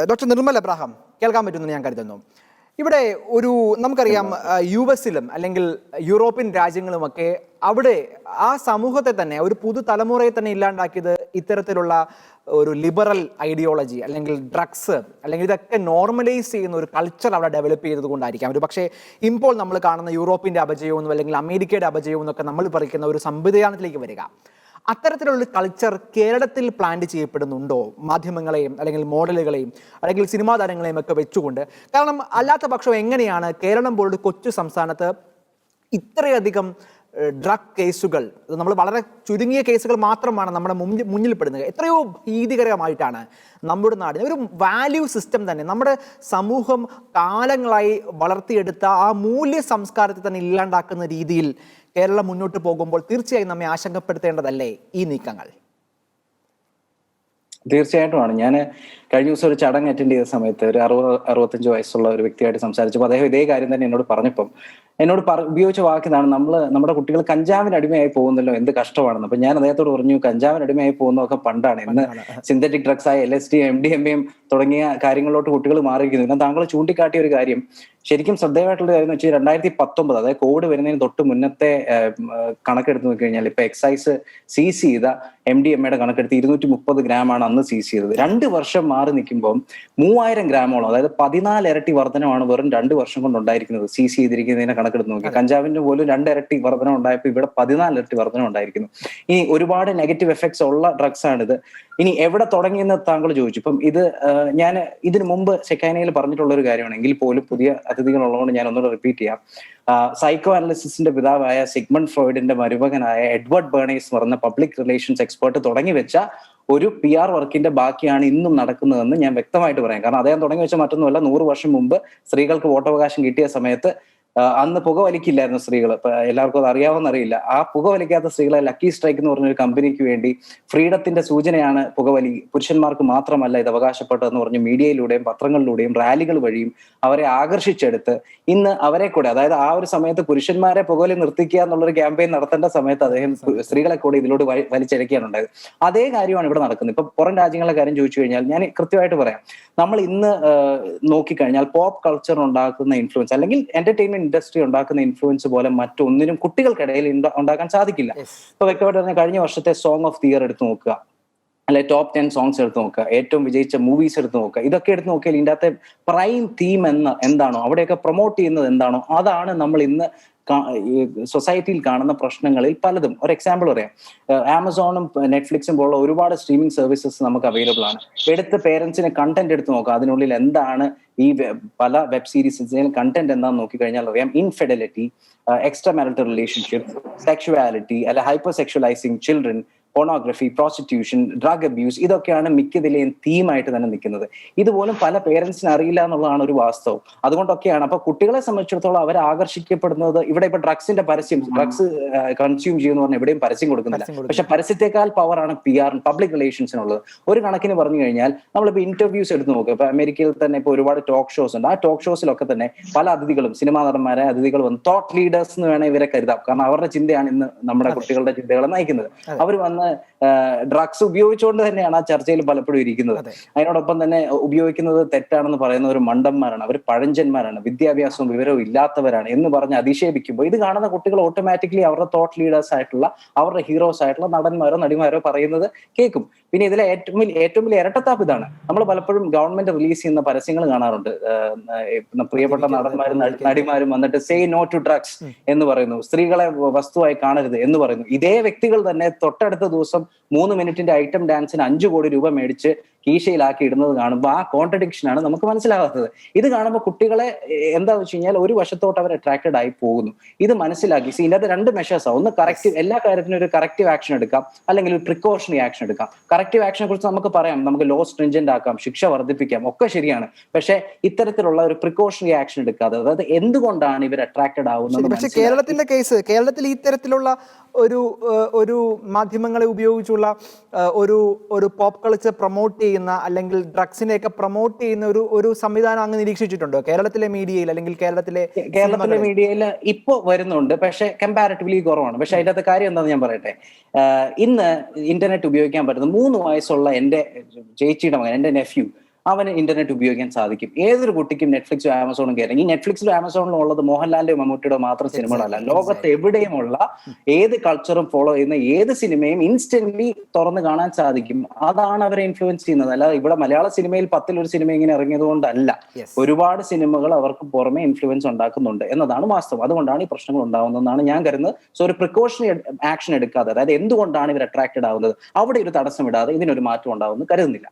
Doctor Nirmal Abraham കേൾക്കാൻ പറ്റുമെന്ന് ഞാൻ കരുതുന്നു. ഇവിടെ നമുക്കറിയാം US-ലും അല്ലെങ്കിൽ യൂറോപ്യൻ രാജ്യങ്ങളുമൊക്കെ അവിടെ ആ സമൂഹത്തെ തന്നെ ഒരു പുതുതലമുറയെ തന്നെ ഇല്ലാണ്ടാക്കിയത് ഇത്തരത്തിലുള്ള ഒരു ലിബറൽ ഐഡിയോളജി അല്ലെങ്കിൽ ഡ്രഗ്സ് അല്ലെങ്കിൽ ഇതൊക്കെ നോർമലൈസ് ചെയ്യുന്ന ഒരു കൾച്ചർ അവിടെ ഡെവലപ്പ് ചെയ്തത് കൊണ്ടായിരിക്കാം. ഒരു പക്ഷേ ഇപ്പോൾ നമ്മൾ കാണുന്ന യൂറോപ്പിൻ്റെ അപജയവും അല്ലെങ്കിൽ അമേരിക്കയുടെ അപജയവും എന്നൊക്കെ നമ്മൾ പറിക്കുന്ന ഒരു സംവിധാനത്തിലേക്ക് വരിക. അത്തരത്തിലുള്ള കൾച്ചർ കേരളത്തിൽ പ്ലാൻ ചെയ്യപ്പെടുന്നുണ്ടോ? മാധ്യമങ്ങളെയും അല്ലെങ്കിൽ മോഡലുകളെയും അല്ലെങ്കിൽ സിനിമാ താരങ്ങളെയും ഒക്കെ വെച്ചുകൊണ്ട്. കാരണം അല്ലാത്ത പക്ഷം എങ്ങനെയാണ് കേരളം പോലൊരു കൊച്ചു സംസ്ഥാനത്ത് ഇത്രയധികം ഡ്രഗ് കേസുകൾ, നമ്മൾ വളരെ ചുരുങ്ങിയ കേസുകൾ മാത്രമാണ് നമ്മുടെ മുന്നിൽപ്പെടുന്നത്. എത്രയോ ഭീതികരമായിട്ടാണ് നമ്മുടെ നാടിന് ഒരു വാല്യൂ സിസ്റ്റം തന്നെ നമ്മുടെ സമൂഹം കാലങ്ങളായി വളർത്തിയെടുത്ത ആ മൂല്യ സംസ്കാരത്തെ തന്നെ ഇല്ലാണ്ടാക്കുന്ന രീതിയിൽ കേരളം മുന്നോട്ട് പോകുമ്പോൾ തീർച്ചയായും നമ്മെ ആശങ്കപ്പെടുത്തേണ്ടതല്ലേ ഈ നീക്കങ്ങൾ? തീർച്ചയായിട്ടുമാണ്. ഞാൻ കഴിഞ്ഞ ദിവസം ഒരു ചടങ്ങ് അറ്റൻഡ് ചെയ്ത സമയത്ത് ഒരു 60-65 വയസ്സുള്ള ഒരു വ്യക്തിയായിട്ട് സംസാരിച്ചപ്പോൾ അദ്ദേഹം ഇതേ കാര്യം തന്നെ എന്നോട് പറഞ്ഞപ്പം എന്നോട് ഉപയോഗിച്ച വാക്കിതാണ്, നമ്മുടെ കുട്ടികൾ കഞ്ചാവിന് അടിമയായി പോകുന്നല്ലോ, എന്ത് കഷ്ടമാണെന്ന്. അപ്പൊ ഞാൻ അദ്ദേഹത്തോട് പറഞ്ഞു, കഞ്ചാവിന് അടിമയായി പോകുന്നതൊക്കെ പണ്ടാണ്. ഇന്ന് സിന്തറ്റിക് ഡ്രഗ്സ് ആയ LSD MDMA തുടങ്ങിയ കാര്യങ്ങളിലോട്ട് കുട്ടികൾ മാറിയിരിക്കുന്നു. പിന്നെ താങ്കൾ ചൂണ്ടിക്കാട്ടിയ ഒരു കാര്യം ശരിക്കും ശ്രദ്ധേയമായിട്ടുള്ള കാര്യം എന്ന് വെച്ചാൽ 2019, അതായത് കോവിഡ് വരുന്നതിന് തൊട്ട് മുന്നത്തെ കണക്കെടുത്ത് നോക്കിക്കഴിഞ്ഞാൽ ഇപ്പൊ എക്സൈസ് സീസ് ചെയ്ത MDMA കണക്കെടുത്ത് 230 ഗ്രാമാണ് അന്ന് സീസ് ചെയ്തത്. 2 വർഷം മാറി നിൽക്കുമ്പോൾ 3000 ഗ്രാമോളം, അതായത് 14 ഇരട്ടി വർധനമാണ് വെറും 2 വർഷം കൊണ്ട് ഉണ്ടായിരിക്കുന്നത്. സീസ് ചെയ്തിരിക്കുന്നതിനെ കണക്കെടുത്ത് നോക്കി കഞ്ചാവിന്റെ പോലും 2 ഇരട്ടി വർധനം ഉണ്ടായപ്പോൾ ഇവിടെ 14 ഇരട്ടി വർധനം ഉണ്ടായിരിക്കുന്നു. ഈ ഒരുപാട് നെഗറ്റീവ് എഫക്ട്സ് ഉള്ള ഡ്രഗ്സ് ആണിത്. ഇനി എവിടെ തുടങ്ങിയെന്ന് താങ്കൾ ചോദിച്ചു. ഇപ്പം ഞാൻ ഇതിനു മുമ്പ് സെക്കൈനയിൽ പറഞ്ഞിട്ടുള്ള ഒരു കാര്യമാണെങ്കിൽ പോലും പുതിയ അതിഥികളുള്ളതുകൊണ്ട് ഞാൻ ഒന്നുകൂടെ റിപ്പീറ്റ് ചെയ്യാം. സൈക്കോ അനാലിസിസിന്റെ പിതാവായ സിഗ്മണ്ട് ഫ്രോയിഡിന്റെ മരുമകനായ എഡ്വേർഡ് ബേണേഴ്സ് പറഞ്ഞ പബ്ലിക് റിലേഷൻസ് എക്സ്പേർട്ട് തുടങ്ങി വെച്ച ഒരു PR വർക്കിന്റെ ബാക്കിയാണ് ഇന്നും നടക്കുന്നതെന്ന് ഞാൻ വ്യക്തമായിട്ട് പറയാം. കാരണം അദ്ദേഹം തുടങ്ങി വെച്ച മറ്റൊന്നുമല്ല, 100 വർഷം മുമ്പ് സ്ത്രീകൾക്ക് വോട്ടവകാശം കിട്ടിയ സമയത്ത് അന്ന് പുകവലിക്കില്ലായിരുന്നു സ്ത്രീകൾ. ഇപ്പൊ എല്ലാവർക്കും അത് അറിയാവുന്നറിയില്ല. ആ പുകവലിക്കാത്ത സ്ത്രീകളെ ലക്കി സ്ട്രൈക്ക് എന്ന് പറഞ്ഞൊരു കമ്പനിക്ക് വേണ്ടി ഫ്രീഡത്തിന്റെ സൂചനയാണ് പുകവലി, പുരുഷന്മാർക്ക് മാത്രമല്ല ഇത് അവകാശപ്പെട്ടതെന്ന് പറഞ്ഞ് മീഡിയയിലൂടെയും പത്രങ്ങളിലൂടെയും റാലികൾ വഴിയും അവരെ ആകർഷിച്ചെടുത്ത് ഇന്ന് അവരെ കൂടെ, അതായത് ആ ഒരു സമയത്ത് പുരുഷന്മാരെ പുകവലി നിർത്തിക്കുക എന്നുള്ളൊരു ക്യാമ്പയിൻ നടത്തേണ്ട സമയത്ത് അദ്ദേഹം സ്ത്രീകളെ കൂടെ ഇതിലൂടെ വലിച്ചെടുക്കുകയാണ് ഉണ്ടായത്. അതേ കാര്യമാണ് ഇവിടെ നടക്കുന്നത്. ഇപ്പൊ പുറം രാജ്യങ്ങളെ കാര്യം ചോദിച്ചു കഴിഞ്ഞാൽ ഞാൻ കൃത്യമായിട്ട് പറയാം. നമ്മൾ ഇന്ന് നോക്കിക്കഴിഞ്ഞാൽ പോപ്പ് കൾച്ചർ ഉണ്ടാക്കുന്ന ഇൻഫ്ലുവൻസ് അല്ലെങ്കിൽ എന്റർടൈൻമെന്റ് ഇൻഡസ്ട്രി ഉണ്ടാക്കുന്ന ഇൻഫ്ലുവൻസ് പോലെ മറ്റൊന്നിനും കുട്ടികൾക്കിടയിൽ ഉണ്ടാക്കാൻ സാധിക്കില്ല. ഇപ്പൊ വ്യക്തമായിട്ട് പറഞ്ഞാൽ കഴിഞ്ഞ വർഷത്തെ സോങ് ഓഫ് ദി ഇയർ എടുത്ത് നോക്കുക, അല്ലെ ടോപ്പ് 10 സോങ്സ് എടുത്ത് നോക്കുക, ഏറ്റവും വിജയിച്ച മൂവീസ് എടുത്ത് നോക്കുക, ഇതൊക്കെ എടുത്ത് നോക്കിയാൽ ഇതിൻ്റെ അകത്തെ പ്രൈം തീം എന്താണോ, അവിടെയൊക്കെ പ്രൊമോട്ട് ചെയ്യുന്നത് എന്താണോ, അതാണ് നമ്മൾ ഇന്ന് സൊസൈറ്റിയിൽ കാണുന്ന പ്രശ്നങ്ങളിൽ പലതും. ഒരു എക്സാമ്പിൾ പറയാം, ആമസോണും നെറ്റ്ഫ്ലിക്സും പോലുള്ള ഒരുപാട് സ്ട്രീമിംഗ് സർവീസസ് നമുക്ക് അവൈലബിൾ ആണ്. എടുത്ത് പേരൻസിന് കണ്ടന്റ് എടുത്ത് നോക്കുക, അതിനുള്ളിൽ എന്താണ് ഈ പല വെബ് സീരീസിന് കണ്ടന്റ് എന്താണെന്ന് നോക്കിക്കഴിഞ്ഞാൽ അറിയാം. Infidelity, extra marital relationship, sexuality, അല്ലെ hyper sexualising children, pornography, prostitution, drug abuse, ഇതൊക്കെയാണ് മിക്കതിലെയും തീമായിട്ട് തന്നെ നിൽക്കുന്നത്. ഇതുപോലും പല പേരൻസിന് അറിയില്ല എന്നുള്ളതാണ് ഒരു വാസ്തവം. അതുകൊണ്ടൊക്കെയാണ് അപ്പൊ കുട്ടികളെ സംബന്ധിച്ചിടത്തോളം അവർ ആകർഷിക്കപ്പെടുന്നത്. ഇവിടെ ഇപ്പൊ ഡ്രഗ്സിന്റെ പരസ്യം, ഡ്രഗ്സ് കൺസ്യൂം ചെയ്യുമെന്ന് പറഞ്ഞാൽ എവിടെയും പരസ്യം കൊടുക്കുന്നില്ല. പക്ഷെ പരസ്യത്തെക്കാൾ പവറാണ് PR പബ്ലിക് റിലേഷൻസിനുള്ളത്. ഒരു കണക്കിന് പറഞ്ഞു കഴിഞ്ഞാൽ നമ്മളിപ്പോ ഇന്റർവ്യൂസ് എടുത്ത് നോക്കുക. ഇപ്പൊ അമേരിക്കയിൽ തന്നെ ഇപ്പൊ ഒരുപാട് ടോക്ക് ഷോസ് ഉണ്ട്. ആ ടോക്ക് ഷോസിലൊക്കെ തന്നെ പല അതിഥികളും, സിനിമാ നടന്മാരെ അതിഥികൾ വന്ന് തോട്ട് ലീഡേഴ്സ് എന്ന് വേണേൽ ഇവരെ കരുതാം. കാരണം അവരുടെ ചിന്തയാണ് ഇന്ന് നമ്മുടെ കുട്ടികളുടെ ചിന്തകളെ നയിക്കുന്നത്. അവർ വന്ന് ഡ്രഗ്സ് ഉപയോഗിച്ചുകൊണ്ട് തന്നെയാണ് ആ ചർച്ചയിൽ പലപ്പോഴും ഇരിക്കുന്നത്. അതിനോടൊപ്പം തന്നെ ഉപയോഗിക്കുന്നത് തെറ്റാണെന്ന് പറയുന്ന ഒരു മണ്ടന്മാരാണ്, അവർ പഴഞ്ചന്മാരാണ്, വിദ്യാഭ്യാസവും വിവരവും ഇല്ലാത്തവരാണ് എന്ന് പറഞ്ഞ് അധിക്ഷേപിക്കുമ്പോൾ ഇത് കാണുന്ന കുട്ടികൾ ഓട്ടോമാറ്റിക്കലി അവരുടെ തോട്ട് ലീഡേഴ്സ് ആയിട്ടുള്ള, അവരുടെ ഹീറോസ് ആയിട്ടുള്ള നടന്മാരോ നടിമാരോ പറയുന്നത് കേൾക്കും. പിന്നെ ഇതിലെ ഏറ്റവും വലിയ ഇരട്ടത്താപ്പ് ഇതാണ്. നമ്മൾ പലപ്പോഴും ഗവൺമെന്റ് റിലീസ് ചെയ്യുന്ന പരസ്യങ്ങൾ കാണാറുണ്ട്. പ്രിയപ്പെട്ട നടന്മാരും നടിമാരും വന്നിട്ട് സേ നോ ടു ഡ്രഗ്സ് എന്ന് പറയുന്നു, സ്ത്രീകളെ വസ്തുവായി കാണരുത് എന്ന് പറയുന്നു. ഇതേ വ്യക്തികൾ തന്നെ തൊട്ടടുത്ത ദിവസം 3 മിനിറ്റിന്റെ ഐറ്റം ഡാൻസിന് 5 കോടി രൂപ മേടിച്ച് കീശയിലാക്കി ഇടുന്നത് കാണുമ്പോൾ ആ കോൺട്രഡിക്ഷൻ ആണ് നമുക്ക് മനസ്സിലാകാത്തത്. ഇത് കാണുമ്പോൾ കുട്ടികളെ എന്താന്ന് വെച്ച് കഴിഞ്ഞാൽ ഒരു വശത്തോട്ട് അവർ അട്രാക്റ്റഡ് ആയി പോകുന്നു. ഇത് മനസ്സിലാക്കി ഇതിന്റെ അത് 2 മെഷേഴ്സാണ്. ഒന്ന് കറക്റ്റീവ്, എല്ലാ കാര്യത്തിനും ഒരു കറക്റ്റീവ് ആക്ഷൻ എടുക്കാം, അല്ലെങ്കിൽ ഒരു പ്രിക്കോഷണറി ആക്ഷൻ എടുക്കാം. കറക്റ്റീവ് ആക്ഷനെ കുറിച്ച് നമുക്ക് പറയാം, നമുക്ക് ലോ സ്ട്രിഞ്ചന്റ് ആക്കാം, ശിക്ഷ വർദ്ധിപ്പിക്കാം, ഒക്കെ ശരിയാണ്. പക്ഷെ ഇത്തരത്തിലുള്ള ഒരു പ്രിക്കോഷണറി ആക്ഷൻ എടുക്കാതെ, അതായത് എന്തുകൊണ്ടാണ് ഇവർ അട്രാക്റ്റഡ് ആവുന്നത്? പക്ഷെ കേരളത്തിന്റെ കേസ്, കേരളത്തിൽ ഇത്തരത്തിലുള്ള ഒരു മാധ്യമങ്ങളെ ഉപയോഗിച്ചുള്ള ഒരു പോപ്പ് കൾച്ചർ പ്രൊമോട്ട് ചെയ്യുന്ന അല്ലെങ്കിൽ ഡ്രഗ്സിനെയൊക്കെ പ്രൊമോട്ട് ചെയ്യുന്ന ഒരു സംവിധാനം അങ്ങ് നിരീക്ഷിച്ചിട്ടുണ്ടോ കേരളത്തിലെ മീഡിയയിൽ? അല്ലെങ്കിൽ കേരളത്തിലെ മീഡിയയിൽ ഇപ്പോ വരുന്നുണ്ട്, പക്ഷെ കമ്പാരിറ്റീവ്ലി കുറവാണ്. പക്ഷെ അതിന്റെ അകത്ത് കാര്യം എന്താണെന്ന് ഞാൻ പറയട്ടെ. ഇന്ന് ഇന്റർനെറ്റ് ഉപയോഗിക്കാൻ പറ്റുന്ന 3 വയസ്സുള്ള എന്റെ ചേച്ചിയുടെ മകൻ, എന്റെ നെഫ്യൂ, അവന് ഇന്റർനെറ്റ് ഉപയോഗിക്കാൻ സാധിക്കും. ഏതൊരു കുട്ടിക്കും നെറ്റ്ഫ്ലിക്സും ആമസോണും കയറി. ഈ നെറ്റ്ഫ്ലിക്സിലും ആമസോണിലും ഉള്ളത് മോഹൻലാലിന്റെയോ മമ്മൂട്ടിയുടെയോ മാത്രം സിനിമകളല്ല. ലോകത്ത് എവിടെയുമുള്ള ഏത് കൾച്ചറും ഫോളോ ചെയ്യുന്ന ഏത് സിനിമയും ഇൻസ്റ്റന്റ്ലി തുറന്ന് കാണാൻ സാധിക്കും. അതാണ് അവരെ ഇൻഫ്ലുവൻസ് ചെയ്യുന്നത്. അല്ലാതെ ഇവിടെ മലയാള സിനിമയിൽ 10-ൽ 1 സിനിമ ഇങ്ങനെ ഇറങ്ങിയത് കൊണ്ടല്ല. ഒരുപാട് സിനിമകൾ അവർക്ക് പുറമെ ഇൻഫ്ലുവൻസ് ഉണ്ടാക്കുന്നുണ്ട് എന്നതാണ് വാസ്തവം. അതുകൊണ്ടാണ് ഈ പ്രശ്നങ്ങൾ ഉണ്ടാവുന്നതെന്നാണ് ഞാൻ കരുതുന്നത്. സോ ഒരു പ്രിക്കോഷണറി ആക്ഷൻ എടുക്കാതെ, അതായത് എന്തുകൊണ്ടാണ് ഇവർ അട്രാക്റ്റഡ് ആവുന്നത്, അവിടെ ഒരു തടസ്സം ഇടാതെ ഇതിനൊരു മാറ്റം ഉണ്ടാവുമെന്ന് കരുതുന്നില്ല.